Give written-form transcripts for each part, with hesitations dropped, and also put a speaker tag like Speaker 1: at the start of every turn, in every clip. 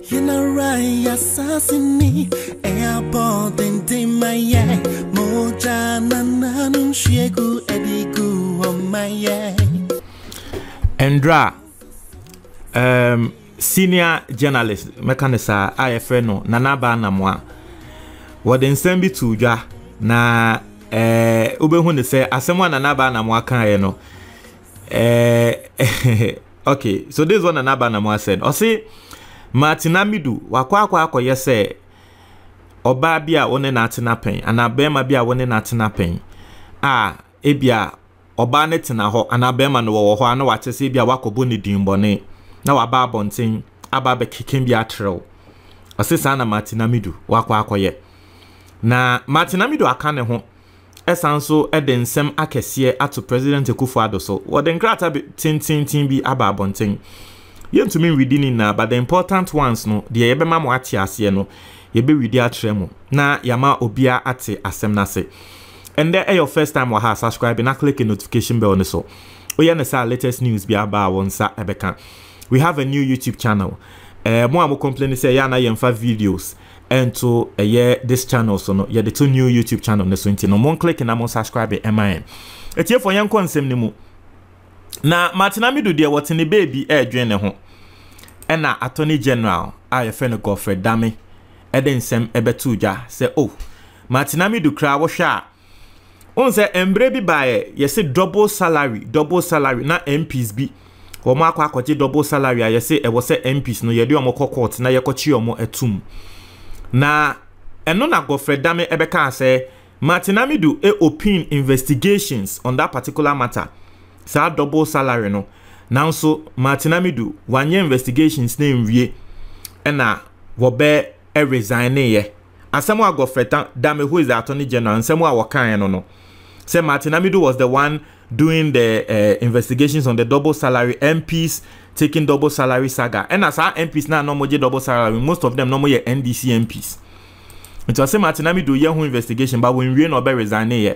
Speaker 1: You know right, assassini, airport and Timaya, Moja Nananum Shegu Edigu on my
Speaker 2: Endra, senior journalist, mekanisa IFNO, Nanaba Namwa. What in Sembi Tuja, na Ubehun say, Asemwa Nanaba Namwa Kayeno. Okay, so this one Nanaba Namwa said, or say, Martin Amidu, wakwa yese, Oba bia one natina pen, and Abema bia one natina pen. Ebia. Oba netina ho anabema no wo ho ana wachese bia wakobo ne dinbone na waba abonten aba be keken bia trel osesa na Martin Amidu wakwa akoye na Martin Amidu aka ne ho esanso edensem akese ato President Akufo Addo so woden krata tintin bi aba abonten yentumi reading na but the important ones no de yebema mo ate ase no yebe read atrem na yama obia ate asem na se. And there, your first time waha subscribe and click the notification bell on so. We understand latest news be about one sa ebeka. We have a new YouTube channel. More am complain say yana yemfa videos and to this channel so no the two new YouTube channel no so nti no mon click na mon subscribe e man. Etie for yan konsem ni mu. Na Martin Amidu de what ni baby dwen ne ho. E na Attorney General IFN Akufo Addo edensem ebetuja say oh Martin Amidu kra wo hwa on say embre bi bae yesi double salary na MPs bi wo ma akwaje double salary yesi e wo say MPs no yede omo court na yekochi omo atum na eno na Akufo Addo ebeka say Martin Amidu open investigations on that particular matter say double salary no now so Martin Amidu wanye investigations na enwie na wo be resign ye asemo Akufo Addo who is the Attorney General asemo a wakan no say Martin Amidu was the one doing the investigations on the double salary MPs taking double salary saga. And as our MPs now no more double salary, most of them no more NDC MPs. It was say Martin Amidu ye who investigation, but when we no be resign ye.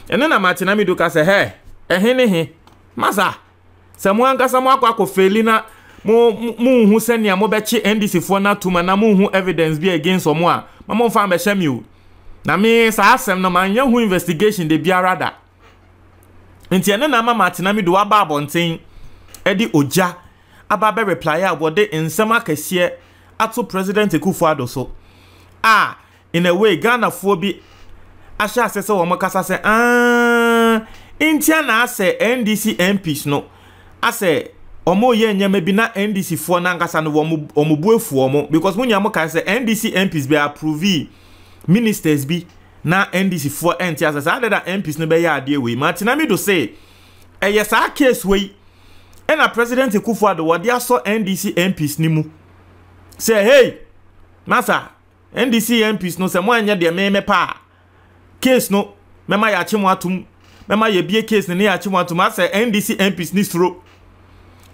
Speaker 2: And then Martin Amidu ka say hey, he masa. Samo anka samo akwa feli na mo hu senia mo be chi NDC fo na tuma na mo hu evidence be against omo a. Mama fa be hyam you. Na me sa asem no man hu investigation de biara da. Nti ene na ma Martin Amidu aba abonten edi oja aba be reply a wode nsem akese ato President Akufo Addo so. In a way Ghana fo bi asha asese wo makasa se intia na ase NDC MPs no ase omo ye nyama bi na NDC fo na ngasa no omo buefu omo because munya mo ka se NDC MPs be approve ministers bi na NDC for enti as other MPs no be ya ade we Martin Amidu say yes our case we and a President Akufo Addo what dia so NDC MPs ni mu say hey masa NDC MPs no say mo anya de me pa case no mema ya chemu atum mema ye bie case ni ya chemu atum as NDC MPs ni throw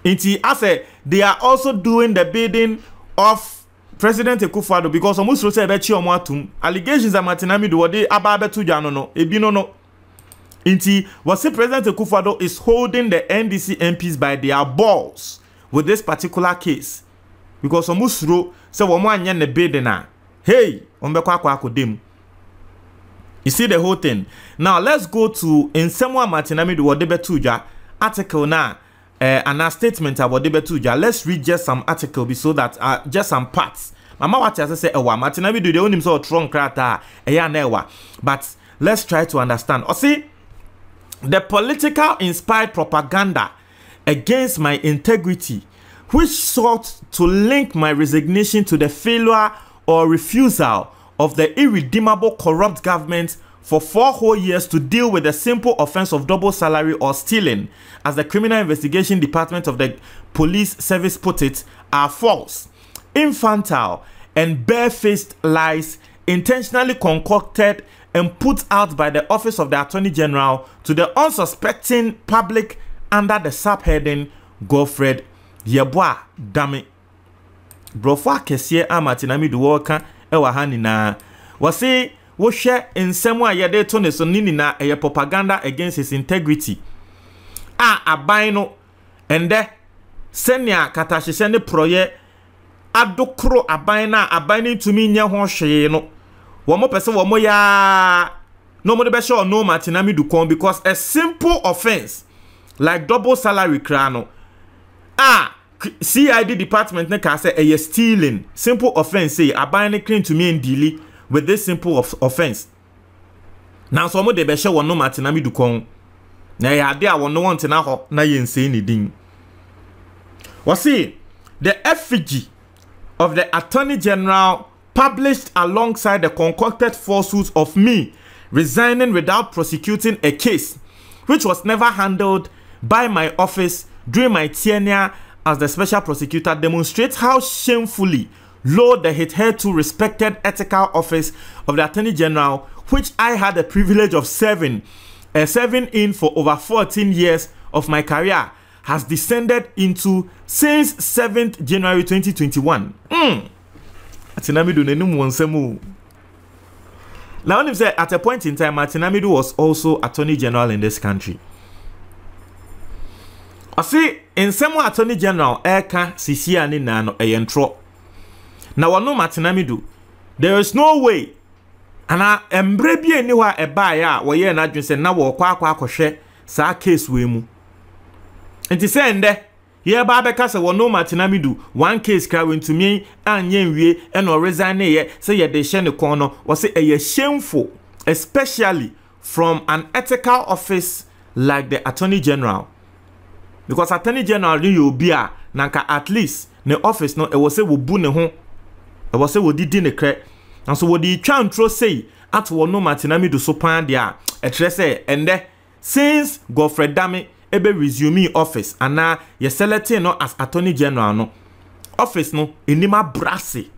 Speaker 2: enti as they are also doing the bidding of President Akufo Addo because almost say be chi omo atum allegations that Martin Amidu wode aba betu ja no ebi no inti was say President Akufo Addo is holding the NDC MPs by their balls with this particular case because almost say wo mo anya ne bid na hey on be kwa akodem. You see the whole thing. Now let's go to Nsemwa Martin Amidu wode betu ja article na and a statement about the betuja. Let's read just some article so that just some parts. Mama what I say Martin Amidu the only so strong krata but let's try to understand. Or see the political inspired propaganda against my integrity which sought to link my resignation to the failure or refusal of the irredeemable corrupt government for 4 whole years to deal with the simple offense of double salary or stealing, as the Criminal Investigation Department of the Police Service put it, are false, infantile, and barefaced lies intentionally concocted and put out by the Office of the Attorney General to the unsuspecting public under the subheading Godfred Yeboah Dame. Brofwa kesiye Martin Amidu woka ewa hani na wasi wo hwe nsem a yede to ne so nini na eye propaganda against his integrity aban no ende senia katahye ne proye adokro aban to me nya ho hwe no wo mo pese wo mo ya no mo de be sure no Martin Amidu kon because a simple offense like double salary krano CID department ne ka say e stealing simple offense say aban ne claim to me and deal with this simple offense now so mo de be sure no Martin Amidu kon na ya de a wo no want na ho na ye nse ni din see the effigy of the Attorney General published alongside the concocted falsehoods of me resigning without prosecuting a case which was never handled by my office during my tenure as the special prosecutor demonstrates how shamefully low the hitherto respected ethical office of the Attorney General, which I had the privilege of serving in for over 14 years of my career, has descended into since 7th January 2021. Martin Amidu nenum wonsemu. Now, when say at a point in time, Martin Amidu was also Attorney General in this country. I see in some Attorney General, Eka Sisia ni nano eyentro. Now, I know Martin Amidu. There is no way. And I embrebi anywhere a buyer where you and say na wo kwa share sa case we mu. And to say ende here Babeka say wo no Martin Amidu one case carrying to me and yenwie and or resign ye say ye de share ne corner was say a shameful, especially from an ethical office like the Attorney General. Because Attorney General you be a nanka at least ne office no e was say wo bu ne ho e was say wo didi ne kre and so what the chantro say at wo no Martin Amidu so pan dia e tre say ende since Godfred Dame ebe resume office and ye selecting no as Attorney General no office no enima brase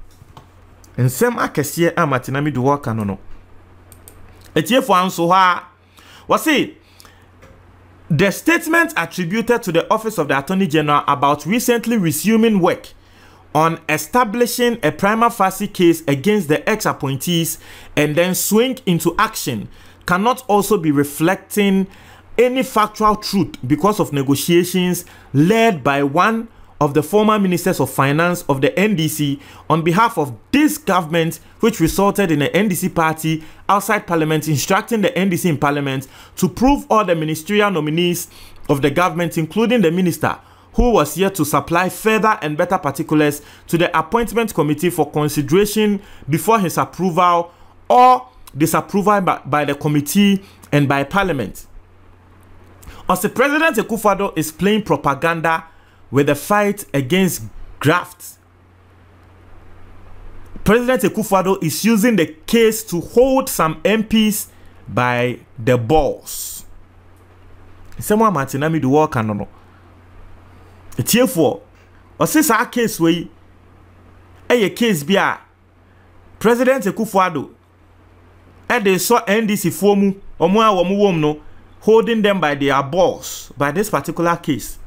Speaker 2: ensem akese a Martin Amidu work no etiefo anso ha wasi the statement attributed to the office of the Attorney General about recently resuming work on establishing a prima facie case against the ex-appointees and then swing into action cannot also be reflecting any factual truth because of negotiations led by one of the former ministers of finance of the NDC on behalf of this government, which resulted in the NDC party outside parliament instructing the NDC in parliament to prove all the ministerial nominees of the government, including the minister, who was yet to supply further and better particulars to the appointment committee for consideration before his approval or disapproval by the committee and by parliament. As the President Akufo Addo is playing propaganda with the fight against graft, President Akufo Addo is using the case to hold some MPs by the balls. Someone Martin Amidu work and no. It's here for us. This our case way. A case be a President Akufo Addo. And they saw NDC formu omu no holding them by their balls by this particular case.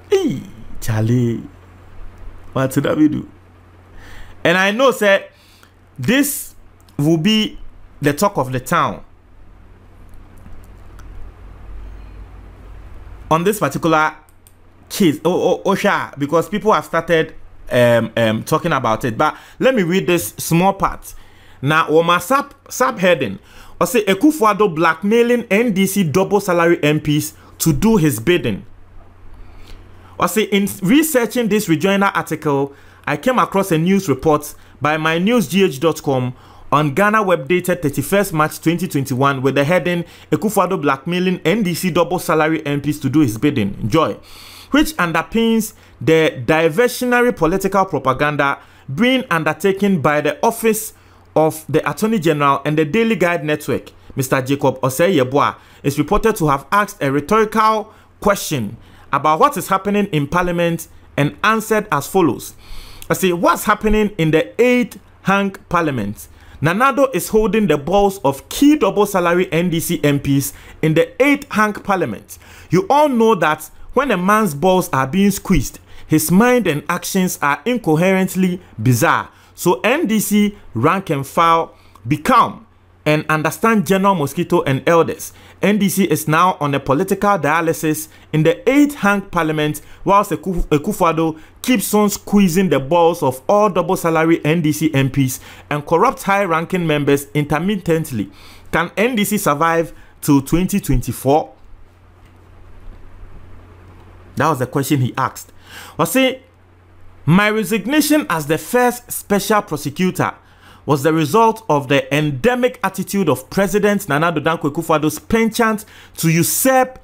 Speaker 2: Hey, Charlie, what did we do? And I know, sir, this will be the talk of the town on this particular case. Osha, because people have started talking about it. But let me read this small part. Now, Oma subheading, or say Akufo Addo blackmailing NDC double salary MPs to do his bidding. Or say in researching this rejoinder article, I came across a news report by mynewsgh.com on Ghana web dated 31st March 2021 with the heading Akufo Addo blackmailing NDC double salary MPs to do his bidding. Enjoy. Which underpins the diversionary political propaganda being undertaken by the office of the Attorney General and the Daily Guide Network. Mr. Jacob Osei-Yeboah is reported to have asked a rhetorical question about what is happening in Parliament and answered as follows. I say, what's happening in the 8th hang Parliament? Nanado is holding the balls of key double salary NDC MPs in the 8th hang Parliament. You all know that when a man's balls are being squeezed, his mind and actions are incoherently bizarre. So NDC rank and file become and understand general mosquito and elders, NDC is now on a political dialysis in the 8th parliament, whilst Akufo Addo keeps on squeezing the balls of all double salary NDC MPs and corrupt high-ranking members intermittently. Can NDC survive till 2024? That was the question he asked. Well, see, my resignation as the first special prosecutor was the result of the endemic attitude of President Nana Addo Dankwa Akufo Addo's penchant to usurp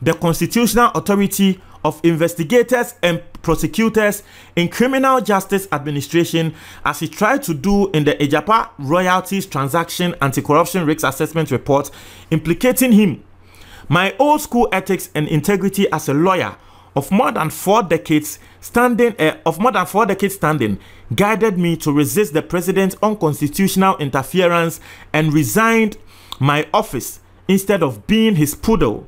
Speaker 2: the constitutional authority of investigators and prosecutors in criminal justice administration, as he tried to do in the Ejapa royalties transaction anti-corruption risk assessment report, implicating him. My old school ethics and integrity as a lawyer of more than 4 decades standing, guided me to resist the president's unconstitutional interference and resigned my office instead of being his poodle.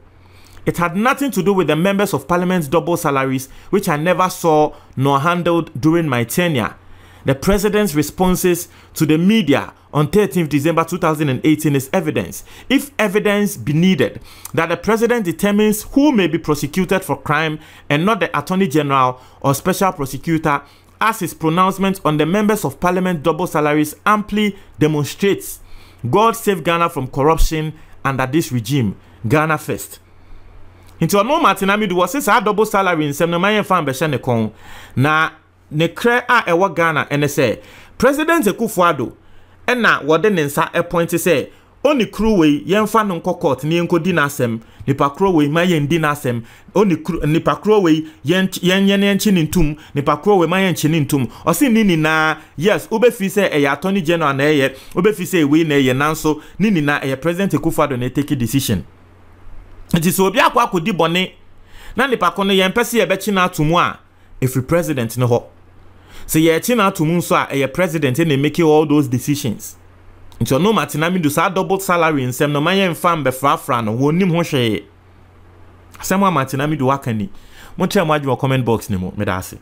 Speaker 2: It had nothing to do with the members of parliament's double salaries, which I never saw nor handled during my tenure. The president's responses to the media on 13th December 2018 is evidence, if evidence be needed, that the president determines who may be prosecuted for crime and not the attorney general or special prosecutor, as his pronouncement on the members of parliament double salaries amply demonstrates. God save Ghana from corruption under this regime. Ghana first. Into no Martin Amidu was his double salary in Semnomayan Fan Beshanekon. Na ne kre a ewa Ghana and say President Akufo Addo and na wade nensa appointed say only crew way yen fan nko court ni enko di nasem nipa crew way ma yen di nasem only nipa crew way yen chinintum nipa crew way ma yen chinintum o si nini na yes ube fi say e attorney general na eye ube fi say we na eye nanso nini na e President Akufo Addo na take decision. It is obi akwa akodi bone na nipa kono yen pese ye be chi na atumu a every president no ho. So ye chi na atumu nso a president na make all those decisions. Nti no Martin Amidu sa double salary nsem no mayen fam be frafra no wonim ho hwe. Asem Martin Amidu wakani. Mo tell mo adwo comment box ni mo me da ase.